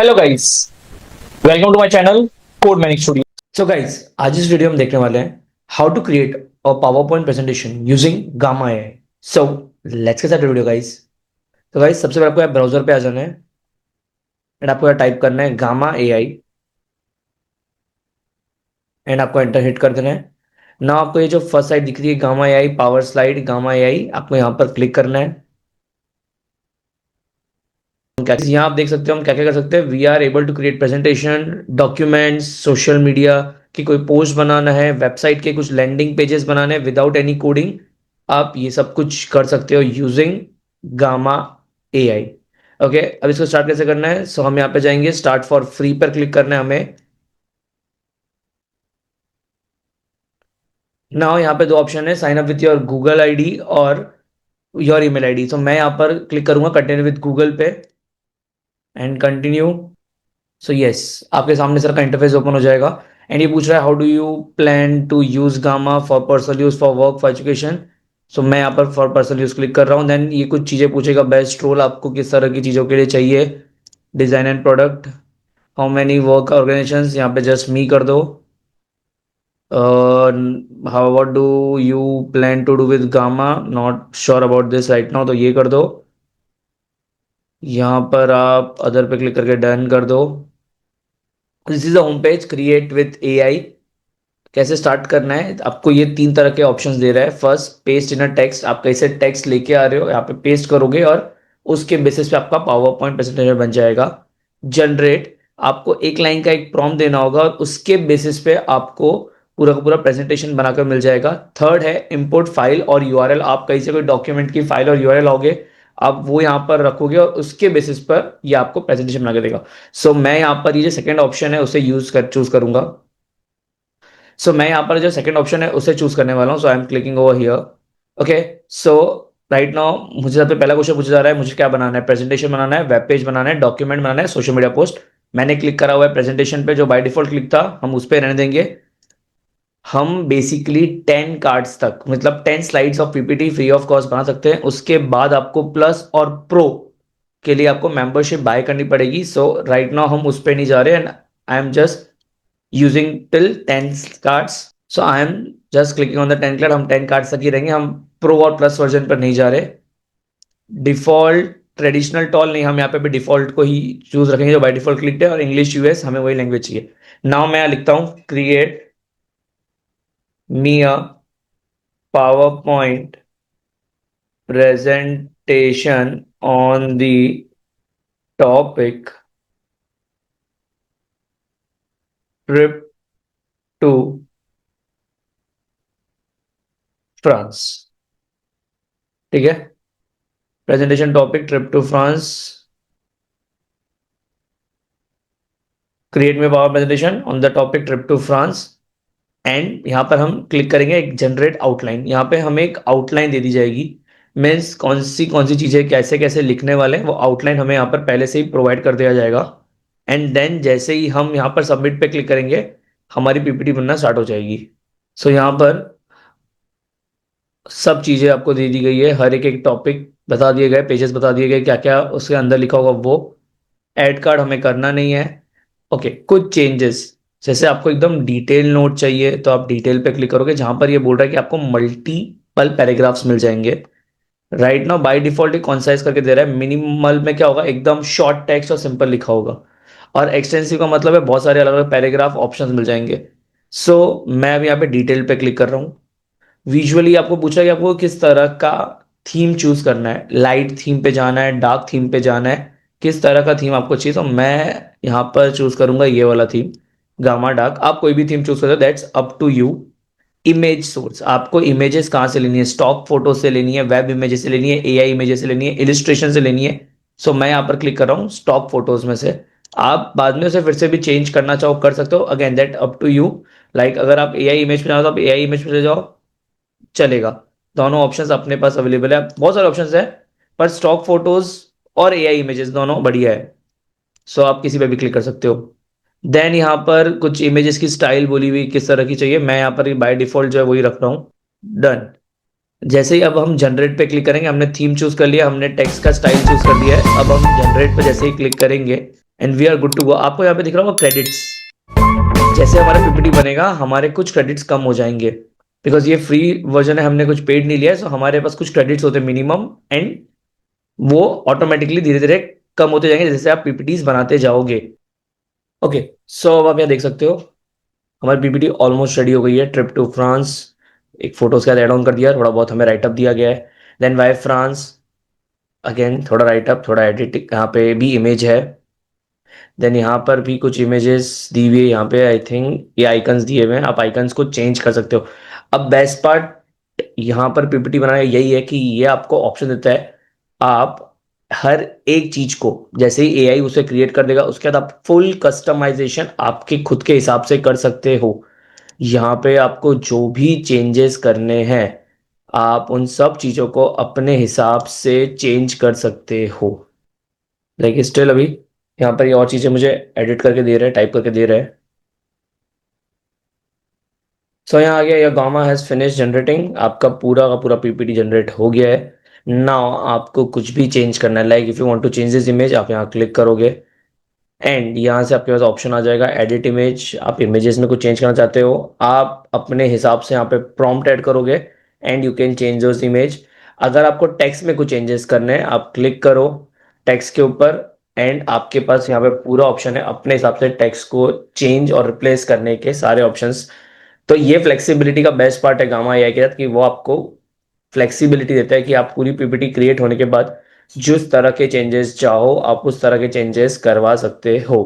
Hello guys, welcome to my channel Code Manic Studio. So guys, आज इस video में देखने वाले हैं how to create a PowerPoint presentation using Gamma AI. So let's get started video guys. तो guys, सबसे पहले आपको ब्राउजर पे आ जाना है एंड आपको यहाँ टाइप करना है गामा एआई एंड आपको एंटर हिट कर देना है। ना आपको ये जो फर्स्ट साइड दिख रही है gamma AI power slide gamma AI, आपको यहाँ पर क्लिक करना है। यहाँ आप देख सकते हो हम क्या क्या कर सकते हैं। We are able to create presentation, documents, social media की कोई पोस्ट बनाना है, वेबसाइट के कुछ लैंडिंग पेजेस बनाने हैं विदाउट एनी कोडिंग। आप ये सब कुछ कर सकते हो यूजिंग गामा एआई। ओके, अब इसको स्टार्ट कैसे करना है? सो हम यहाँ पे जाएंगे, स्टार्ट फॉर फ्री पर क्लिक करना है हमें। ना यहाँ पे दो ऑप्शन है, sign up with your Google ID और योर ईमेल आईडी। तो मैं यहाँ पर क्लिक करूंगा कंटिन्यू विथ गूगल पे एंड कंटिन्यू। सो यस, आपके सामने सर का इंटरफेस ओपन हो जाएगा एंड ये पूछ रहा है how do you plan to use Gamma for personal use, for work, for education. So मैं यहाँ पर फॉर पर्सनल यूज क्लिक कर रहा हूँ। देन ये कुछ चीज़ें पूछेगा, बेस्ट रोल आपको किस तरह की चीज़ों के लिए चाहिए, design and product, how many work organization, यहाँ पे जस्ट मी कर दो। How what do you plan to do with Gamma, not sure about this right now, तो ये कर दो। यहाँ पर आप अदर पे क्लिक करके डन कर दो। This is the home page create with AI. कैसे स्टार्ट करना है आपको, ये तीन तरह के ऑप्शंस दे रहा है। First, paste in a text, आप कैसे टेक्स्ट लेके आ रहे हो यहाँ पे पेस्ट करोगे और उसके बेसिस पे आपका पावर पॉइंट प्रेजेंटेशन बन जाएगा। जनरेट, आपको एक लाइन का एक प्रॉम्प्ट देना होगा और उसके बेसिस पे आपको पूरा का पूरा प्रेजेंटेशन बनाकर मिल जाएगा। थर्ड है इंपोर्ट फाइल और यूआरएल, आप कहीं से कोई डॉक्यूमेंट की फाइल और यूआरएल लोगे, आप वो यहाँ पर रखोगे और उसके बेसिस पर ये आपको प्रेजेंटेशन बना के देगा। सो मैं यहाँ पर ये जो सेकंड ऑप्शन है उसे चूज करूंगा। सो मैं यहाँ पर जो सेकंड ऑप्शन है उसे चूज करने वाला हूँ। So I am clicking over here. Okay, so right now मुझे सबसे पहला क्वेश्चन पूछा जा रहा है मुझे क्या बनाना है, प्रेजेंटेशन बनाना है, वेब पेज बनाना है, डॉक्यूमेंट बनाना है, सोशल मीडिया पोस्ट। मैंने क्लिक करा हुआ है प्रेजेंटेशन पे, जो बाय डिफॉल्ट क्लिक था हम उस पर रहने देंगे। हम बेसिकली 10 कार्ड्स तक, मतलब 10 slides of PPT free of cost बना सकते हैं। उसके बाद आपको प्लस और प्रो के लिए आपको मेंबरशिप बाय करनी पड़ेगी। सो राइट नाउ हम उस पर नहीं जा रहे and I am just using till 10 cards. So I am just clicking on the 10 card, हम 10 cards तक ही रहेंगे, हम प्रो और प्लस वर्जन पर नहीं जा रहे। डिफॉल्ट ट्रेडिशनल टॉल नहीं, हम यहाँ पे भी डिफॉल्ट को ही चूज रखेंगे जो बाय डिफॉल्ट क्लिक है, और इंग्लिश यूएस हमें वही लैंग्वेज चाहिए। नाउ मैं लिखता हूँ create me a PowerPoint presentation on the topic trip to France. ठीक है, presentation topic trip to France, create में power presentation on the topic trip to France. And यहाँ पर हम क्लिक करेंगे एक जनरेट आउटलाइन, यहाँ पे हमें एक आउटलाइन दे दी जाएगी। मीन्स कौन सी चीज़ें कैसे कैसे लिखने वाले हैं वो आउटलाइन हमें यहाँ पर पहले से ही प्रोवाइड कर दिया जाएगा। एंड देन जैसे ही हम यहाँ पर सबमिट पे क्लिक करेंगे हमारी पीपीटी बनना स्टार्ट हो जाएगी। सो यहाँ पर सब चीज़ें आपको दे दी गई है, हर एक एक टॉपिक बता दिए गए, पेजेस बता दिए गए, क्या क्या उसके अंदर लिखा होगा वो। ऐड कार्ड हमें करना नहीं है। ओके, कुछ चेंजेस, जैसे आपको एकदम डिटेल नोट चाहिए तो आप डिटेल पे क्लिक करोगे, जहां पर ये बोल रहा है कि आपको मल्टीपल पैराग्राफ्स मिल जाएंगे। Right now by default concise करके दे रहा है। मिनिमल में क्या होगा, एकदम शॉर्ट टेक्स्ट और सिंपल लिखा होगा, और एक्सटेंसिव का मतलब है बहुत सारे अलग अलग पैराग्राफ ऑप्शंस मिल जाएंगे। सो मैं अभी यहाँ पे डिटेल पे क्लिक कर रहा हूँ। विजुअली आपको पूछा कि आपको किस तरह का थीम चूज करना है, लाइट थीम पे जाना है, डार्क थीम पे जाना है, किस तरह का थीम आपको चाहिए। तो मैं यहाँ पर चूज करूंगा ये वाला थीम, गामा डार्क। आप कोई भी थीम चूज कर, that's up to you. Image source, आपको इमेजेस कहाँ से लेनी है, स्टॉक फोटो से लेनी है, वेब इमेजेस से लेनी है, एआई इमेजेस से लेनी है, इलिस्ट्रेशन से लेनी है। सो मैं यहाँ पर क्लिक कर रहा हूँ स्टॉक फोटोज में से। आप बाद में उसे फिर से भी चेंज करना चाहो कर सकते हो, again that up to you. Like अगर आप एआई इमेज पे जाओ तो आप एआई इमेज पे चले जाओ, चलेगा। दोनों ऑप्शंस अपने पास अवेलेबल है, बहुत सारे ऑप्शंस है, पर स्टॉक फोटोज और एआई इमेजेस दोनों बढ़िया है। सो आप किसी पे भी क्लिक कर सकते हो। देन यहाँ पर कुछ इमेजेस की स्टाइल बोली हुई किस तरह की चाहिए, मैं यहाँ पर बाय डिफॉल्ट जो है वही रख रहा हूँ। डन। जैसे ही अब हम जनरेट पे क्लिक करेंगे, हमने थीम चूज कर लिया, हमने टेक्स्ट का स्टाइल चूज कर लिया है। अब हम जनरेट पे जैसे ही क्लिक करेंगे and we are good to go. आपको यहाँ पे दिख रहा होगा क्रेडिट्स। जैसे हमारा पीपीटी बनेगा हमारे कुछ क्रेडिट्स कम हो जाएंगे, बिकॉज ये फ्री वर्जन है, हमने कुछ पेड नहीं लिया है, सो हमारे पास कुछ क्रेडिट्स होते हैं मिनिमम, एंड वो ऑटोमेटिकली धीरे धीरे कम होते जाएंगे जैसे आप पीपीटीज बनाते जाओगे। ओके, सो अब आप यहाँ देख सकते हो हमारी पीपीटी ऑलमोस्ट रेडी हो गई है। ट्रिप टू फ्रांस, एक फोटोज का ऐड ऑन कर दिया, थोड़ा बहुत हमें राइटअप दिया गया है। देन वाई फ्रांस, अगेन थोड़ा राइटअप, थोड़ा एडिट, यहाँ पे भी इमेज है। देन यहाँ पर भी कुछ इमेजेस दी हुई है, यहाँ पे आई थिंक ये आइकन्स दिए हुए हैं, आप आइकन्स को चेंज कर सकते हो। अब बेस्ट पार्ट यहाँ पर पीपीटी बनाना यही है कि ये आपको ऑप्शन देता है, आप हर एक चीज को जैसे ही एआई उसे क्रिएट कर देगा उसके बाद आप फुल कस्टमाइजेशन आपके खुद के हिसाब से कर सकते हो। यहाँ पे आपको जो भी चेंजेस करने हैं आप उन सब चीजों को अपने हिसाब से चेंज कर सकते हो। लाइक स्टिल अभी यहाँ पर ये और चीजें मुझे एडिट करके दे रहे हैं, टाइप करके दे रहे हैं। सो यहाँ आ गया, या गामा हैज फिनिश जनरेटिंग, आपका पूरा का पूरा पीपीटी जनरेट हो गया है। नाउ आपको कुछ भी चेंज करना है, like if you want to change this image, आप यहाँ क्लिक करोगे एंड यहाँ से आपके पास ऑप्शन आ जाएगा एडिट इमेज। आप इमेजेस में कुछ चेंज करना चाहते हो, आप अपने हिसाब से यहाँ पे प्रॉम्प्ट ऐड करोगे and you can change those image. अगर आपको टेक्स्ट में कुछ चेंजेस करने हैं आप क्लिक करो टेक्स्ट के ऊपर एंड आपके पास यहाँ पे पूरा ऑप्शन है अपने हिसाब से टेक्स्ट को चेंज और रिप्लेस करने के सारे ऑप्शंस। तो ये फ्लेक्सिबिलिटी का बेस्ट पार्ट है गामा एआई के साथ कि वो आपको फ्लेक्सिबिलिटी देता है कि आप पूरी पीपीटी क्रिएट होने के बाद जिस तरह के चेंजेस चाहो आप उस तरह के चेंजेस करवा सकते हो।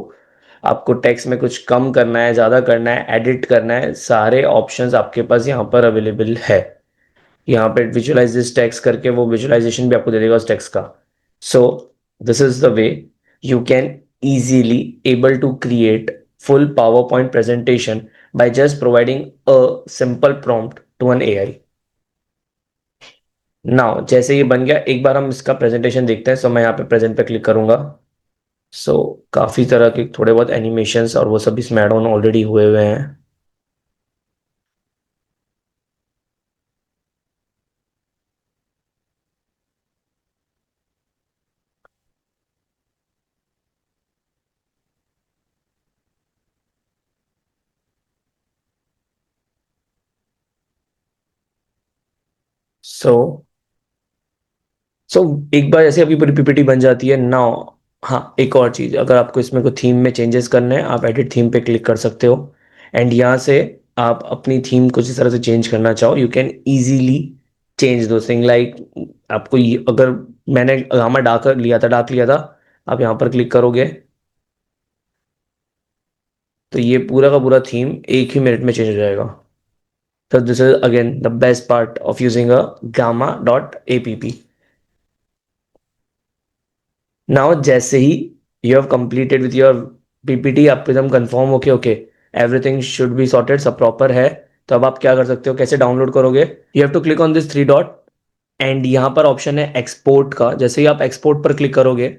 आपको टेक्स्ट में कुछ कम करना है, ज़्यादा करना है, एडिट करना है, सारे ऑप्शंस आपके पास यहाँ पर अवेलेबल है। यहाँ पे विजुअलाइज दिस टेक्स्ट करके वो विजुअलाइजेशन भी आपको दे देगा उस टेक्स्ट का। So this is the way you can easily able to create full PowerPoint presentation by just providing a simple prompt to an AI. Now जैसे ये बन गया एक बार हम इसका प्रेजेंटेशन देखते हैं। सो मैं यहाँ पे प्रेजेंट पे क्लिक करूंगा। सो काफी तरह के थोड़े बहुत एनिमेशंस और वो सब इसमें एड ऑन ऑलरेडी हुए हुए हैं। सो सो एक बार जैसे अभी पूरी पीपीटी बन जाती है नाउ, हाँ एक और चीज, अगर आपको इसमें कोई थीम में चेंजेस करने हैं आप एडिट थीम पे क्लिक कर सकते हो एंड यहाँ से आप अपनी थीम को जिस तरह से चेंज करना चाहो यू कैन इजीली चेंज दो थिंग। लाइक आपको अगर मैंने गामा डार्क लिया था, डार्क लिया था, आप यहाँ पर क्लिक करोगे तो ये पूरा का पूरा थीम एक ही मिनट में चेंज हो जाएगा। तो this is again the best part of using a Gamma dot app. Now जैसे ही you have completed with your PPT, आप एकदम कंफर्म हो के okay everything should be sorted, सब प्रॉपर है, तो अब आप क्या कर सकते हो, कैसे डाउनलोड करोगे। You have to click on this three dot and यहाँ पर ऑप्शन है एक्सपोर्ट का। जैसे ही आप एक्सपोर्ट पर क्लिक करोगे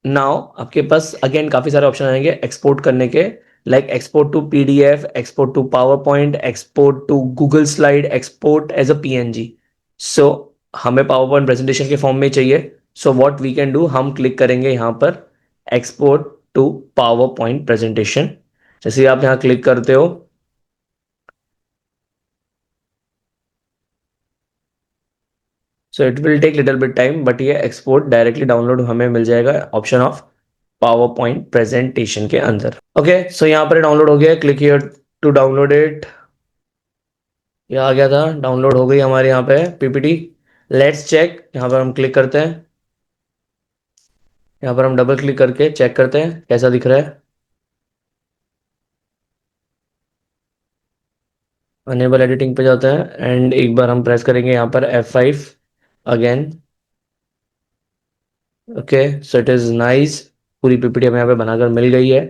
नाउ आपके पास अगेन काफी सारे ऑप्शन आएंगे एक्सपोर्ट करने के, like export to PDF, export to PowerPoint, export to Google slide, export as a PNG. So हमें पावर पॉइंट प्रेजेंटेशन के फॉर्म में चाहिए। So what we can do, हम क्लिक करेंगे यहाँ पर export to PowerPoint presentation. जैसे ही आप यहाँ क्लिक करते हो so it will take little bit time but ये एक्सपोर्ट डायरेक्टली डाउनलोड हमें मिल जाएगा option of PowerPoint presentation के अंदर। ओके सो यहाँ पर डाउनलोड हो गया, click here to download it. ये आ गया था, डाउनलोड हो गई हमारे यहाँ पे पीपीटी। लेट्स चेक, यहाँ पर हम क्लिक करते हैं, यहाँ पर हम डबल क्लिक करके चेक करते हैं कैसा दिख रहा है। अनेबल एडिटिंग पे जाते हैं एंड एक बार हम प्रेस करेंगे यहाँ पर F5 again. Okay so it is nice, पूरी पीपीटी हमें यहाँ पे बनाकर मिल गई है।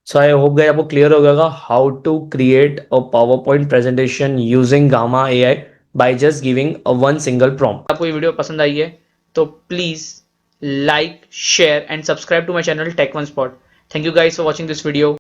सो आई होप गई आपको क्लियर हो गया how to create a PowerPoint presentation using Gamma AI by just giving a one single prompt. आपको ये वीडियो पसंद आई है तो please like share and subscribe to my channel Tech One Spot. Thank you guys for watching this video.